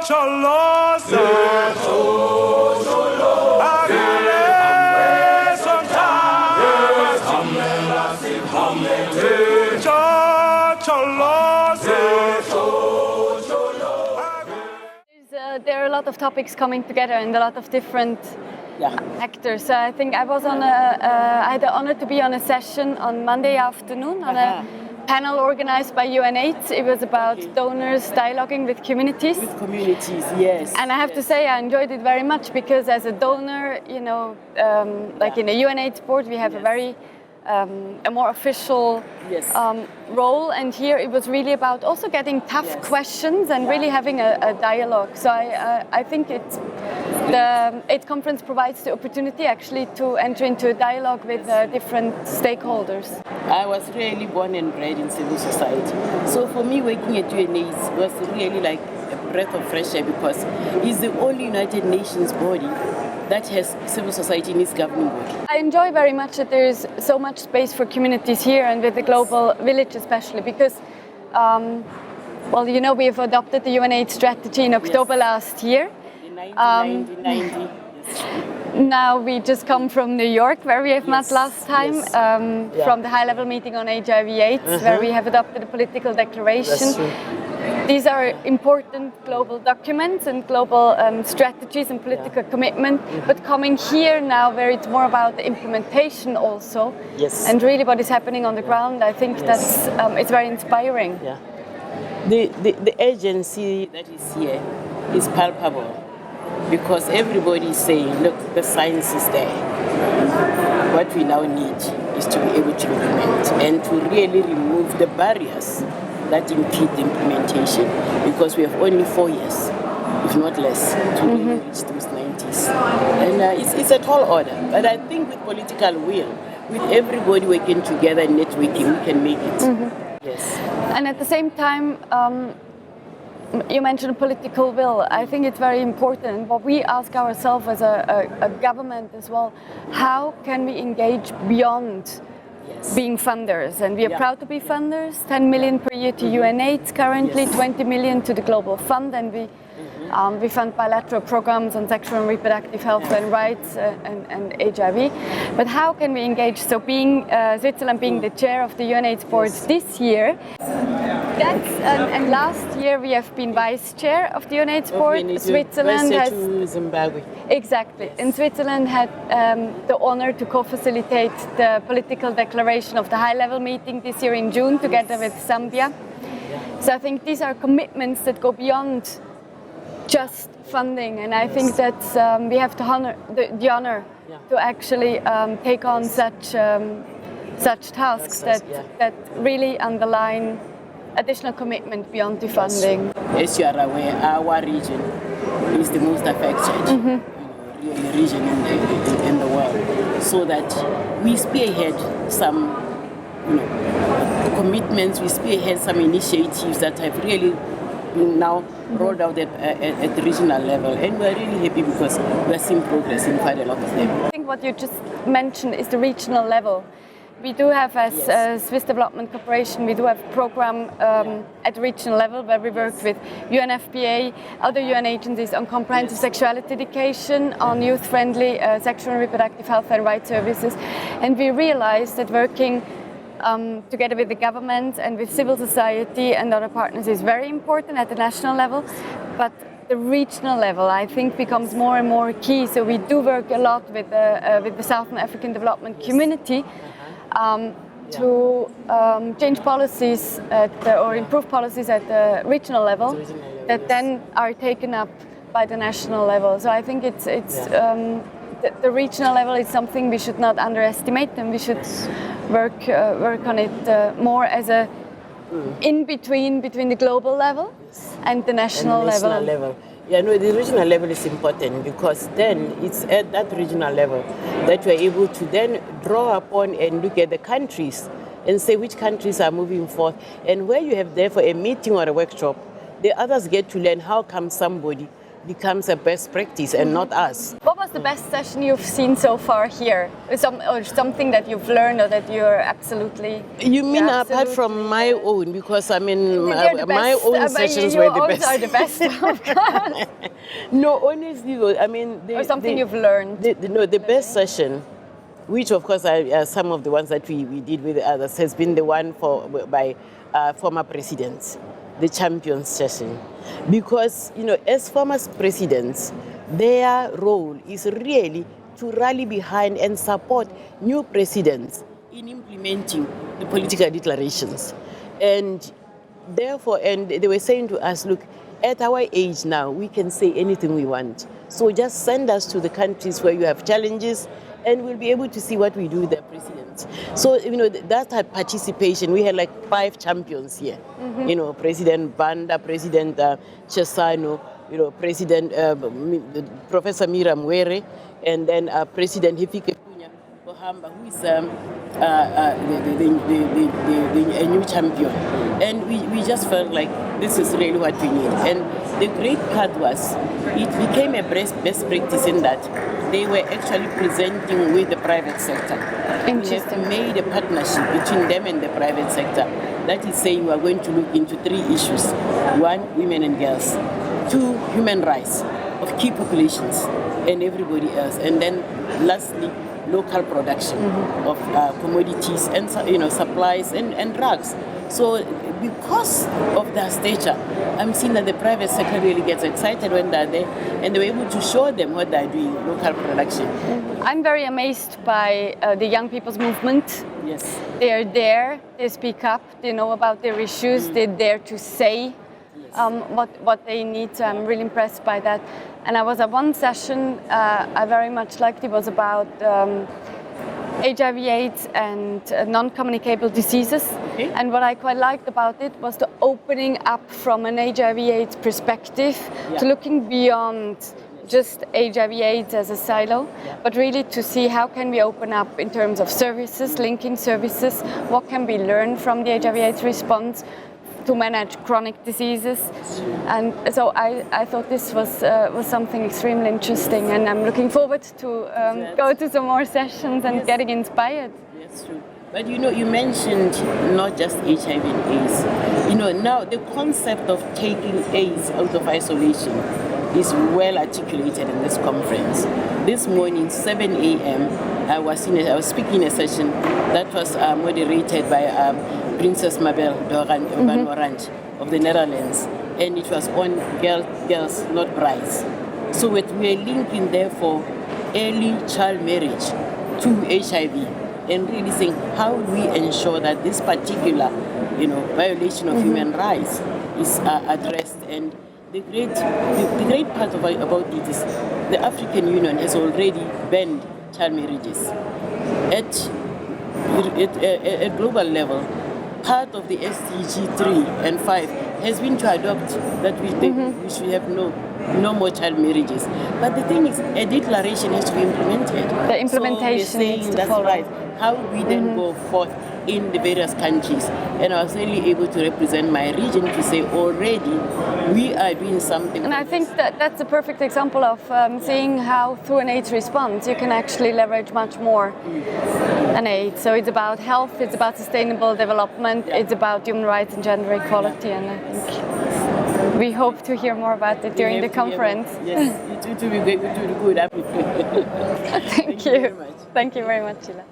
There are a lot of topics coming together and a lot of different actors. I think I was on I had the honor to be on a session on Monday afternoon on a panel organized by UNAIDS. It was about donors dialoguing with communities. With communities, yes. And I have to say I enjoyed it very much because as a donor, you know, like in a UNAIDS board, we have a very a more official role, and here it was really about also getting tough questions and really having a dialogue. So I think the AIDS conference provides the opportunity actually to enter into a dialogue with different stakeholders. I was really born and bred in civil society, so for me working at UNAIDS was really like a breath of fresh air because it's the only United Nations body that has civil society in its governing body. I enjoy very much that there is so much space for communities here and with the global village especially because, well, you know, we have adopted the UNAIDS strategy in October last year. In 1990. Now we just come from New York where we have met last time, from the high-level meeting on HIV/AIDS where we have adopted a political declaration. That's true. These are important global documents and global strategies and political commitment, but coming here now where it's more about the implementation also, and really what is happening on the ground, I think that's it's very inspiring. Yeah. The agency that is here is palpable because everybody is saying, look, the science is there. What we now need is to be able to implement and to really remove the barriers that impede the implementation because we have only 4 years, if not less, to really reach those 90s. And it's a tall order, but I think with political will, with everybody working together and networking, we can make it. Yes. And at the same time, you mentioned political will. I think it's very important. What we ask ourselves as a government as well, how can we engage beyond being funders, and we are proud to be funders. 10 million per year to UNAIDS currently, 20 million to the Global Fund, and we fund bilateral programs on sexual and reproductive health and rights and HIV. But how can we engage? So being Switzerland being the chair of the UNAIDS board this year, and last year we have been vice chair of the UNAIDS board. Switzerland has to Zimbabwe. Exactly, and Switzerland had the honor to co-facilitate the political declaration of the high-level meeting this year in June together with Zambia. So I think these are commitments that go beyond just funding, and I think that we have to honor the honor to actually take on such tasks that really underline additional commitment beyond the funding. As you are aware, our region is the most affected region in the world, so that we spearhead some commitments, we spearhead some initiatives that have really been now rolled out at the regional level, and we're really happy because we're seeing progress in quite a lot of them. I think what you just mentioned is the regional level. We do have, as Swiss Development Corporation, we do have a program at the regional level where we work with UNFPA, other UN agencies on comprehensive sexuality education, on youth-friendly sexual and reproductive health and rights services. And we realized that working together with the government and with civil society and other partners is very important at the national level, but the regional level, I think, becomes more and more key. So we do work a lot with the Southern African Development Community to change policies or improve policies at the regional level that then are taken up by the national level. So I think the regional level is something we should not underestimate, and we should work on it more as a in-between between the global level and the national level. Yeah, no, the regional level is important because then it's at that regional level that we're able to then draw upon and look at the countries and say which countries are moving forth. And where you have therefore a meeting or a workshop, the others get to learn how come somebody becomes a best practice and not us. What was the best session you've seen so far here? Or something that you've learned or that you're absolutely... You mean apart from my own? Because I mean, my own sessions were the best. Are the best, of course. No, honestly, though, I mean... or something you've learned. The best session, which of course are some of the ones that we did with others, has been the one by former presidents, the champions session. Because, you know, as former presidents, their role is really to rally behind and support new presidents in implementing the political declarations. And therefore, and they were saying to us, look, at our age now, we can say anything we want. So just send us to the countries where you have challenges, and we'll be able to see what we do with the presidents. So, you know, that had participation. We had like 5 champions here. You know, President Banda, President Chesano, you know, President Professor Mira Mwere, and then President Hifike Pohamba, who is a new champion. And we just felt like this is really what we need. And the great part was, it became a best practice in that they were actually presenting with the private sector. We have made a partnership between them and the private sector. That is saying we are going to look into 3 issues. 1, women and girls. 2, human rights of key populations and everybody else. And then lastly, local production of commodities and, you know, supplies and drugs. So because of their stature, I'm seeing that the private sector really gets excited when they're there, and they're able to show them what they're doing, local production. I'm very amazed by the young people's movement. Yes. They're there, they speak up, they know about their issues, they're there to say what they need. So I'm really impressed by that. And I was at one session I very much liked. It was about HIV/AIDS and non-communicable diseases. Okay. And what I quite liked about it was the opening up from an HIV/AIDS perspective to looking beyond just HIV/AIDS as a silo, but really to see how can we open up in terms of services, linking services, what can we learn from the HIV/AIDS response to manage chronic diseases. And so I thought this was something extremely interesting, and I'm looking forward to go to some more sessions and getting inspired. Yes, true. But you know, you mentioned not just HIV and AIDS. You know, now the concept of taking AIDS out of isolation is well articulated in this conference. This morning, 7 a.m., I was speaking in a session that was moderated by Princess Mabel van Oranje of the Netherlands, and it was on girls, not brides. So we are linking, therefore, early child marriage to HIV, and really saying how do we ensure that this particular, you know, violation of human rights is addressed. And the great part about it is the African Union has already banned child marriages. At global level, part of the SDG 3 and 5 has been to adopt that we should have no more child marriages. But the thing is, a declaration has to be implemented. The implementation so we're saying needs to that's follow. Right. How do we then go forth in the various countries? And I was really able to represent my region to say already we are doing something. And I think that's a perfect example of seeing how through an AIDS response you can actually leverage much more than AIDS. So it's about health, it's about sustainable development, it's about human rights and gender equality, and I think we hope to hear more about it during the conference. Yes, it will be good. Thank you very much, Sheila.